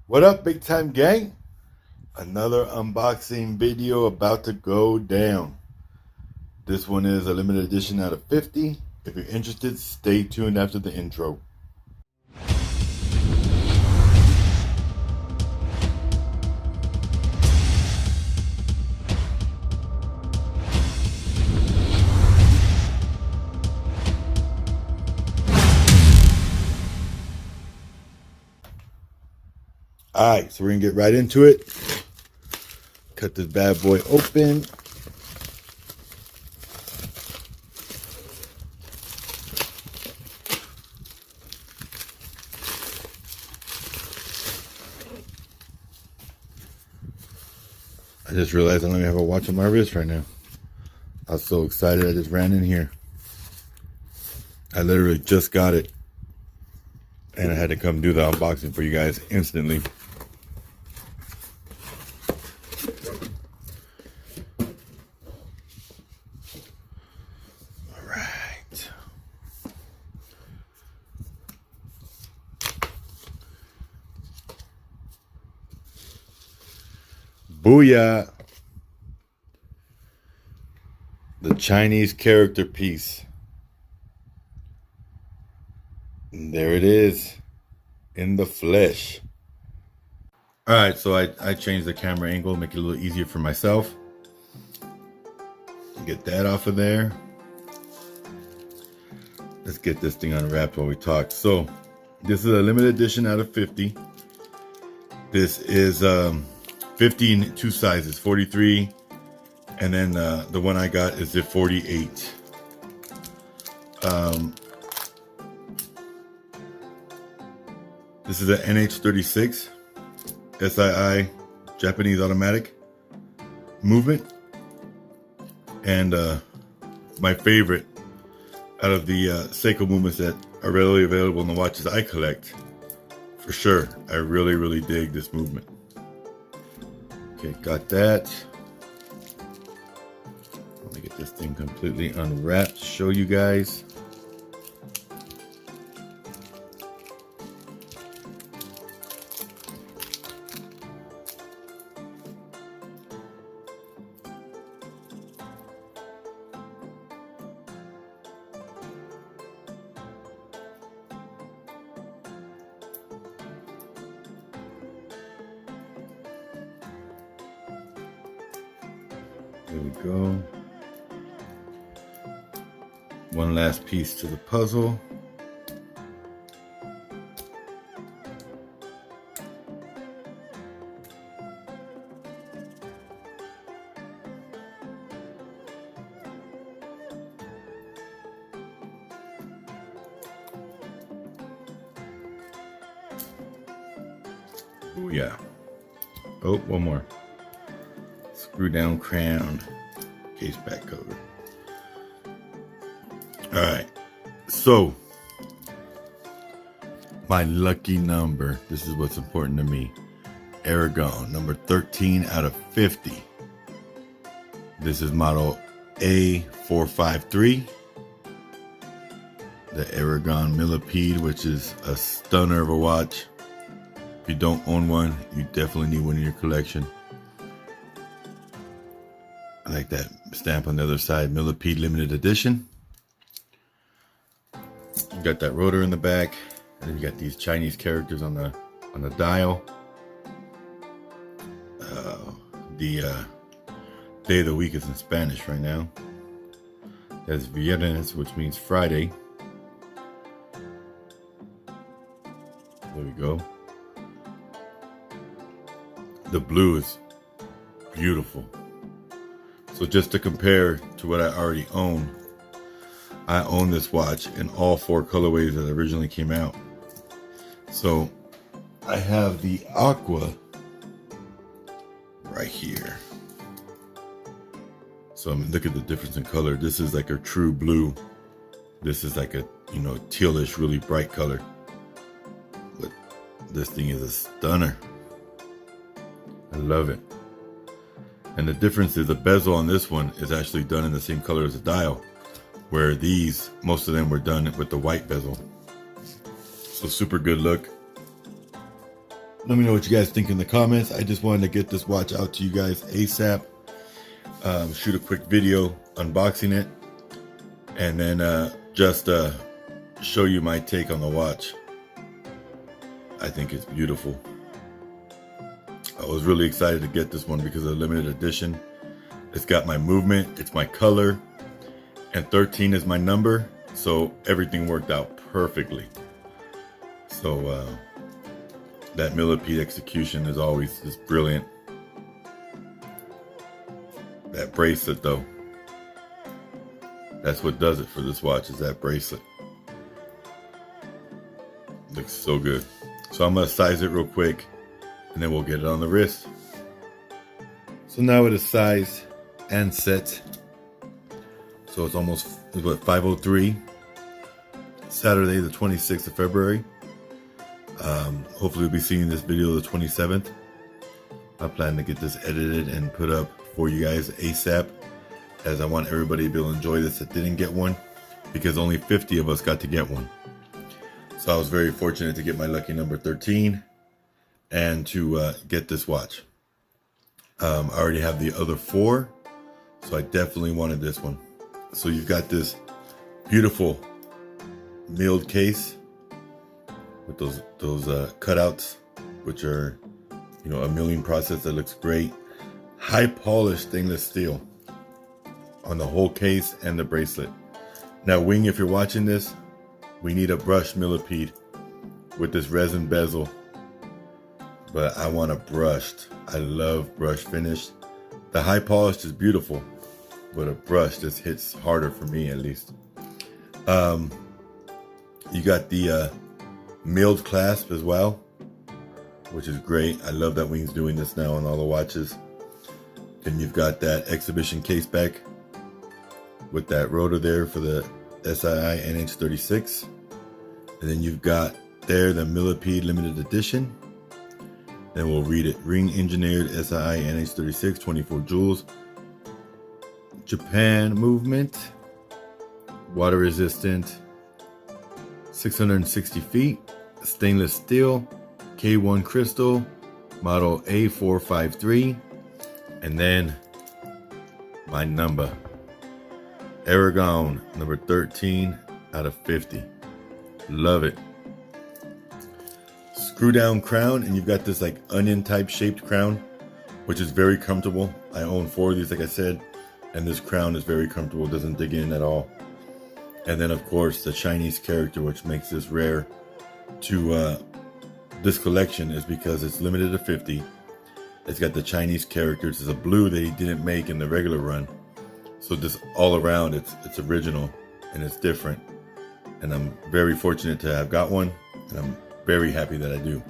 What up, big time gang? Another unboxing video about to go down. This one is a limited edition out of 50. If you're interested, stay tuned after the intro. Alright, so we're going to get right into it. Cut this bad boy open. I just realized I don't even have a watch on my wrist right now. I was so excited I just ran in here. I literally just got it. And I had to come do the unboxing for you guys instantly. Alright. Booyah! The Chinese character piece. And there it is, in the flesh. Alright, so I changed the camera angle, make it a little easier for myself. Get that off of there. Let's get this thing unwrapped while we talk. So, this is a limited edition out of 50. This is 50 in two sizes, 43, and then the one I got is the 48. This is an NH36 SII Japanese automatic movement, and my favorite out of the Seiko movements that are readily available in the watches I collect. For sure, I really dig this movement. Okay, got that. Let me get this thing completely unwrapped to show you guys. There we go. One last piece to the puzzle. Oh yeah. Oh, one more. Screw down crown, case back cover. All right, so my lucky number, this is what's important to me. Aragon, number 13 out of 50. This is model A453. The Aragon Millipede, which is a stunner of a watch. If you don't own one, you definitely need one in your collection. I like that stamp on the other side, Millipede limited edition. You got that rotor in the back, and then you got these Chinese characters on the dial. The day of the week is in Spanish right now. That's Viernes, which means Friday. There we go. The blue is beautiful. So just to compare to what I already own, I own this watch in all four colorways that originally came out. So I have the aqua right here. So I mean, look at the difference in color. This is like a true blue. This is like a, you know, tealish, really bright color. But this thing is a stunner. I love it. And the difference is the bezel on this one is actually done in the same color as the dial, where these, most of them were done with the white bezel. So super good look. Let me know what you guys think in the comments. I just wanted to get this watch out to you guys ASAP. Shoot a quick video unboxing it, and then just show you my take on the watch. I think it's beautiful. I was really excited to get this one because of the limited edition. It's got my movement, it's my color, and 13 is my number, so everything worked out perfectly. So that Millipede execution is always just brilliant. That bracelet though, that's what does it for this watch, is that bracelet. Looks so good. So I'm gonna size it real quick and then we'll get it on the wrist. So now it is sized and set. So it's almost, what, 5:03, Saturday the 26th of February. Hopefully we'll be seeing this video the 27th. I plan to get this edited and put up for you guys ASAP, as I want everybody to be able to enjoy this that didn't get one, because only 50 of us got to get one. So I was very fortunate to get my lucky number 13 and to get this watch. I already have the other 4, so I definitely wanted this one. So you've got this beautiful milled case with those cutouts, which are, you know, a milling process that looks great. High polished stainless steel on the whole case and the bracelet. Now, Wing, if you're watching this, we need a brushed Millipede with this resin bezel, but I want a brushed. I love brush finish. The high polished is beautiful, but a brush just hits harder for me, at least. You got the milled clasp as well, which is great. I love that Wing's doing this now on all the watches. Then you've got that exhibition case back with that rotor there for the SII NH36. And then you've got there the Millipede limited edition. Then we'll read it. Ring engineered SII NH36, 24 joules. Japan movement. Water resistant. 660 feet. Stainless steel. K1 crystal. Model A453. And then my number. Aragon, number 13 out of 50. Love it. Screw down crown, and you've got this like onion type shaped crown, which is very comfortable. I own 4 of these, like I said, and this crown is very comfortable, doesn't dig in at all. And then of course the Chinese character, which makes this rare to this collection, is because it's limited to 50. It's got the Chinese characters. It's a blue that he didn't make in the regular run. So just all around, it's original and it's different. And I'm very fortunate to have got one, and I'm very happy that I do.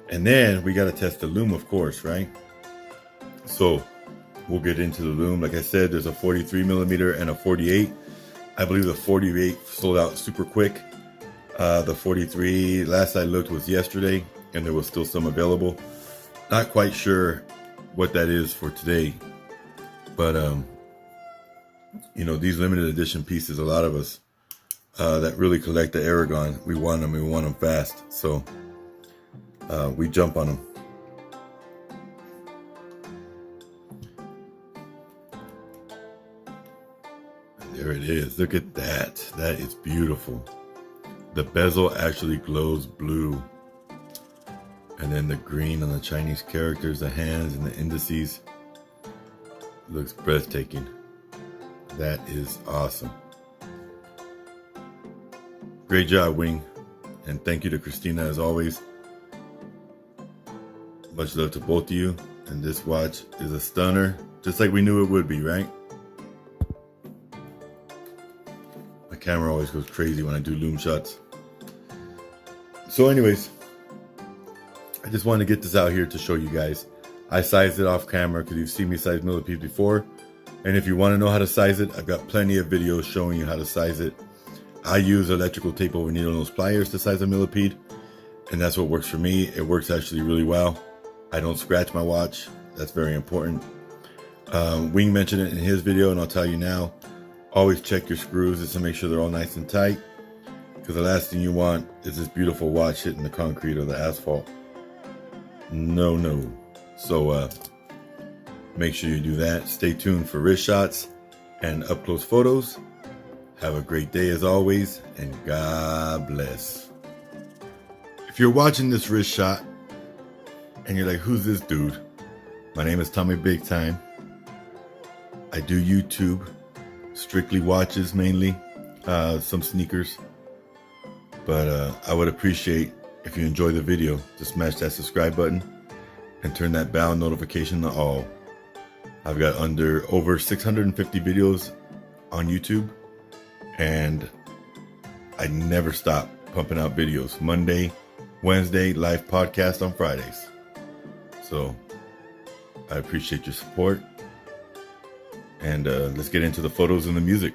And then we got to test the lume, of course, right? So we'll get into the lume. Like I said, there's a 43 millimeter and a 48. I believe the 48 sold out super quick. The 43, last I looked, was yesterday, and there was still some available. Not quite sure what that is for today, but you know, these limited edition pieces, a lot of us that really collect the Aragon, we want them, and we want them fast, so we jump on them. And there it is. Look at that. That is beautiful. The bezel actually glows blue. And then the green on the Chinese characters, the hands and the indices. Looks breathtaking. That is awesome. Great job, Wing. And thank you to Christina as always. Much love to both of you. And this watch is a stunner, just like we knew it would be, right? My camera always goes crazy when I do lume shots. So anyways, I just wanted to get this out here to show you guys. I sized it off camera because you've seen me size Millipede before. And if you want to know how to size it, I've got plenty of videos showing you how to size it. I use electrical tape over needle nose pliers to size a Millipede, and that's what works for me. It works actually really well. I don't scratch my watch. That's very important. Wing mentioned it in his video, and I'll tell you now, always check your screws just to make sure they're all nice and tight, because the last thing you want is this beautiful watch hitting the concrete or the asphalt. No. So make sure you do that. Stay tuned for wrist shots and up close photos. Have a great day as always, and God bless. If you're watching this wrist shot and you're like, who's this dude? My name is Tommy Big Time. I do YouTube, strictly watches mainly, some sneakers. But I would appreciate if you enjoy the video to smash that subscribe button and turn that bell notification to all. I've got over 650 videos on YouTube, and I never stop pumping out videos. Monday, Wednesday, live podcast on Fridays. So I appreciate your support, and let's get into the photos and the music.